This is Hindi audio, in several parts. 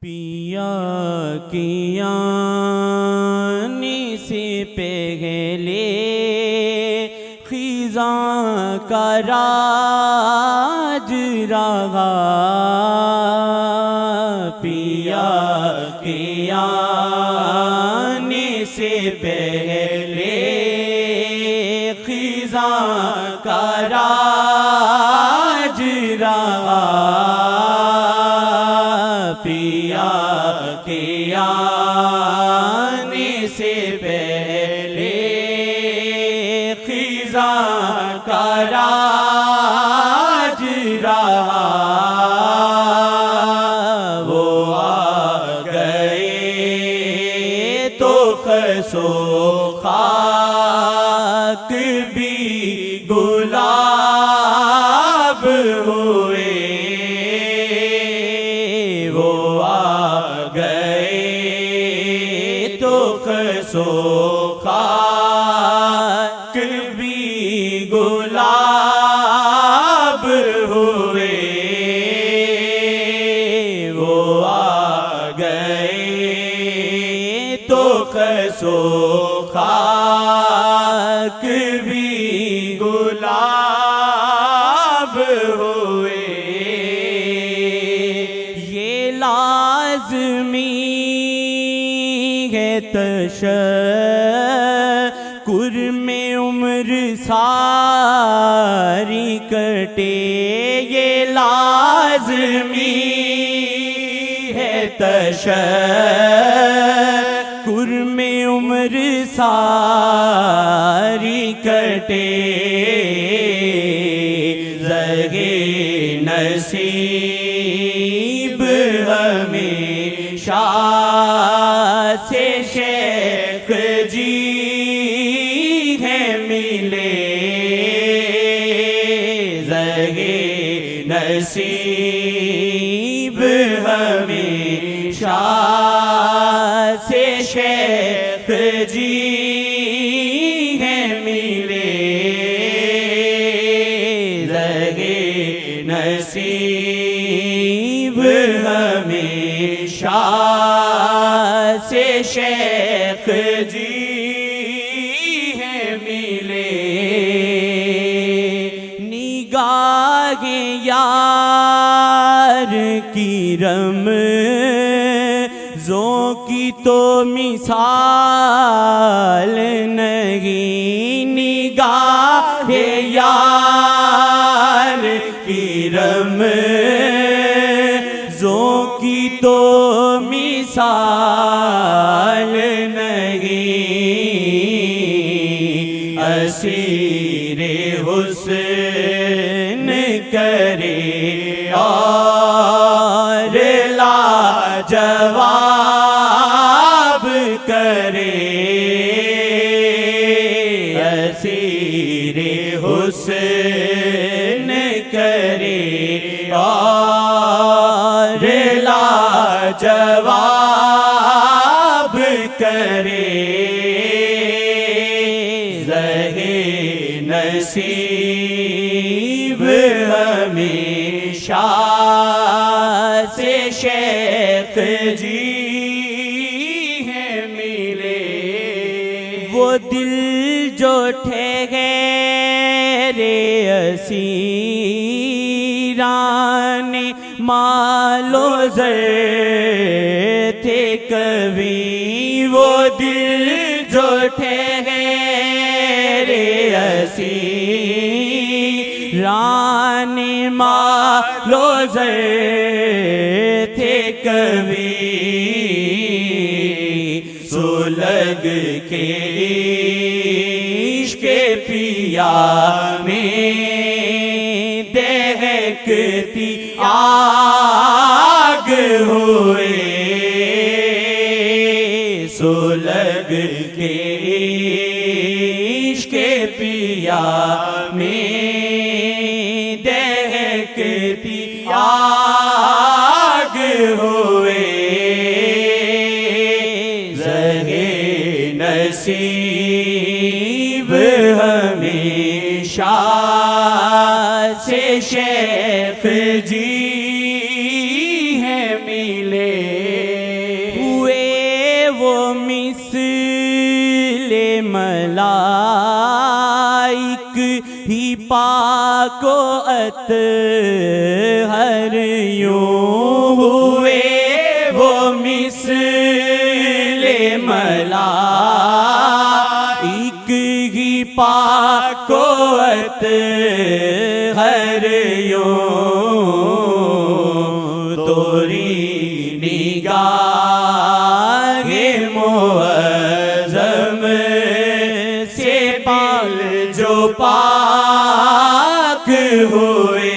पिया की आने से पहले खिज़ां का राज रहा। पिया की आने से पहले खिज़ां का राज रहा। पिया के आने से पहले खिज़ां का राज रहा। वो आ गए तो खसो खाक भी गुलाब हुए। खसो खाक भी गुलाब हुए। वो आ गए तो खसो खाक भी गुलाब हुए। ये लाज़मी तशक्कुर में उम्र सारी कटे। ये लाज़मी है तशक्कुर में उम्र सारी कटे। ज़गे नसीब हमेशा से शेख जी हैं मिले। ज़गे नसीब हमेशा से शेख जी हैं मिले। ज़गे नसीब हमेशा से शेख जी हैं मिले। निगाहे यार की रमज़ों की तो मिसाल नहीं। निगाहे यार की रमज़ों की तो मिसाल नहीं। असीरे हुस्न करे और लाजवाब करे। असीरे हुस्न करे और लाजवाब करे। ज़गे नसीब हमेशा से शेख जी हैं मिले। वो दिल जो ठहरे असीराने मालो ज़र थे कभी। वो दिल जो ठहरे असीराने मालो ज़र थे कभी। सुलग के इश्क़ पिया में दहकती आग हुए। सुलग के इश्क़ पिया में दहकती आग हुए। ज़गे नसीब हमेशा से शेख जी हैं मिले। ले मलाइक ही पाको अतहर यूं हुए वो मिसले मलाइक ही पाको अतहर यूं तोरी निगाहे मुअज़्ज़म से पाल जो पाक हुए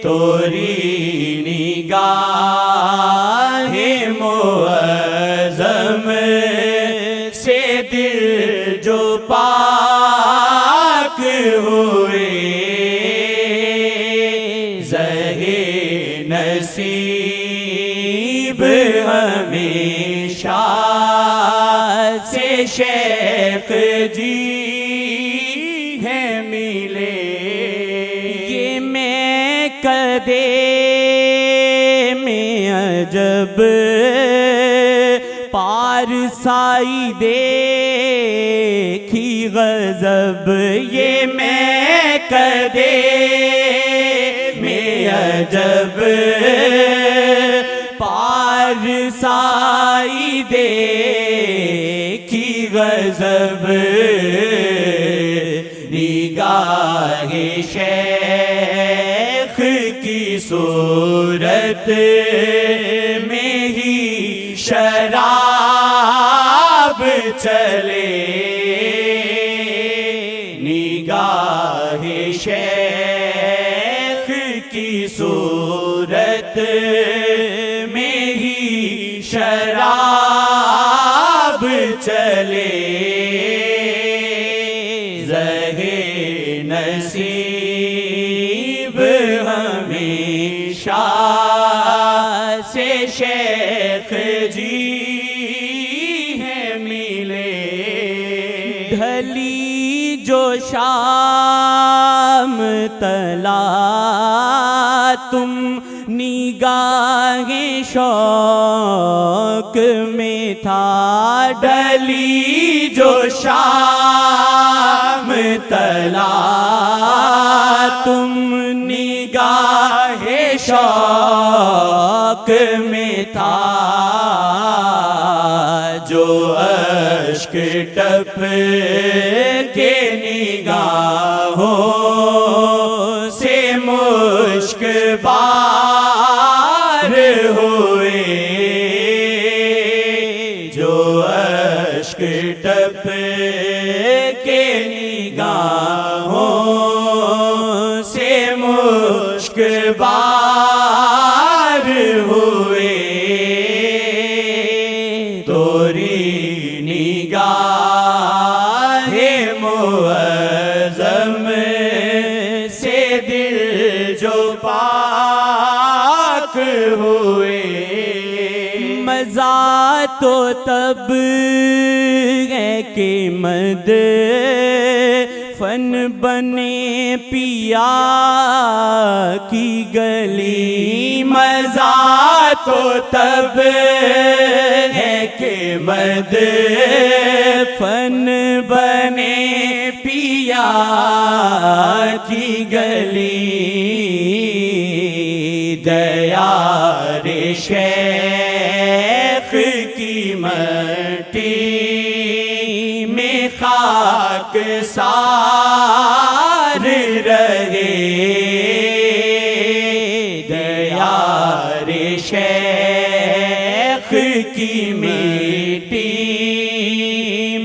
तोरी निगाहे मुअज़्ज़म से दिल जो पाक हुए ज़हे नसीब हमेशा से शेख जी है मिले ये मैं कदे में अजब पारसाई देखी गज़ब ये मैं कदे में अजब पारसाई देखी गज़ब निगाहे शेख की सूरत में ही शराब चले निगाहे शेख की सूरत में ही शराब चले ज़हे नसीब हमेशा से शेख जी है मिले ढली जो शाम तला तुम निगाहे शौक में था ढली जो शाम तला तुम निगाहे शौक में था जो अश्क टप के निगाहों से मुश्क बार हुए जो अश्क टप के निगाहों से मुश्क बार हुए तोरी निगाहे मुअज़्ज़म से दिल जो पाक हुए मज़ा तो तब है कि मद फन बने पिया की गली मज़ा तो तब है कि मद फन बने पिया की गली दया रे शेख की मट्टी में खाक सार रहे दया रे शेख की मिट्टी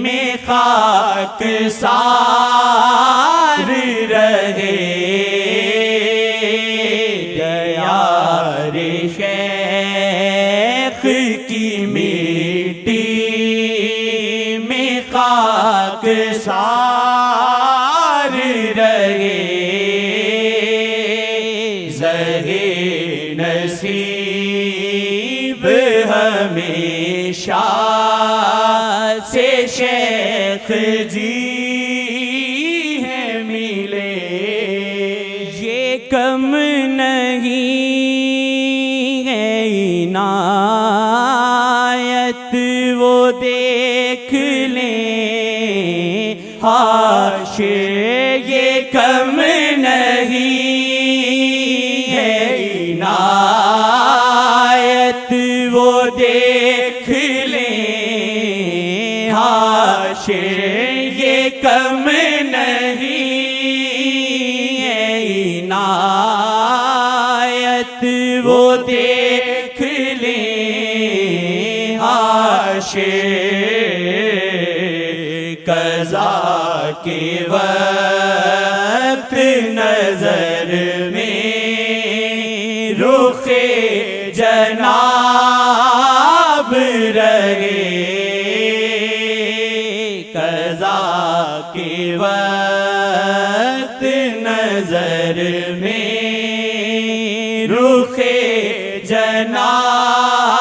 में खाक सार रहे दया रे शेख की मिट्टी में खाक सार रहे ज़हे नसीब हमेशा से शेख जी है मिले ये कम नहीं है इनायत वो देख लें, हाशिर ये कम नहीं है इनायत, वो देख लें, हाशिर ये कम नहीं है इनायत, वो देख लें, हाशिर कज़ा के वक्त नजर में रुखे जनाब रहे, कज़ा के वक्त नजर में रुखे जनाब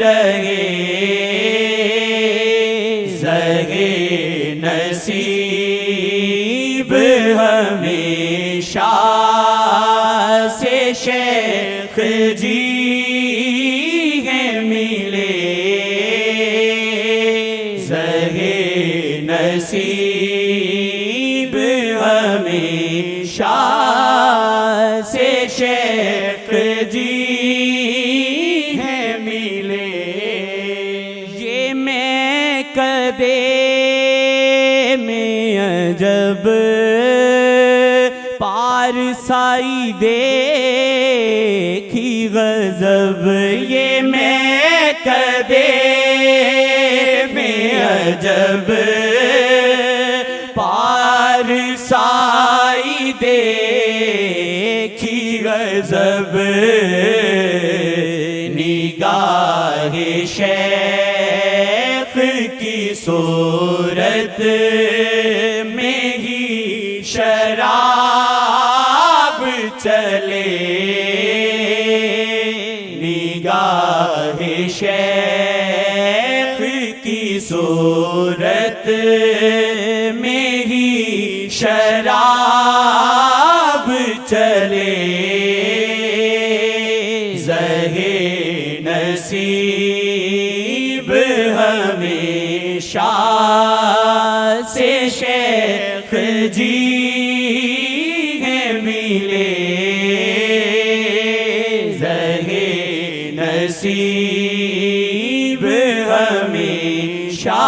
रहे, ज़हे नसीब हमेशा से शेख जी हैं मिले, ज़हे नसीब हमेशा से शेख जी हैं मिले। ये मैं कदे में अजब पारसाई देखी गजब, ये मैं कदे में अजब पारसाई देखी गजब, निगाहे शेख की सूरत में ही शराब चले, निगाहे शेख की सूरत में ही शराब चले, ज़हे नसीब हमेशा से शेख जी हैं मिले, ज़हे नसीब हमेशा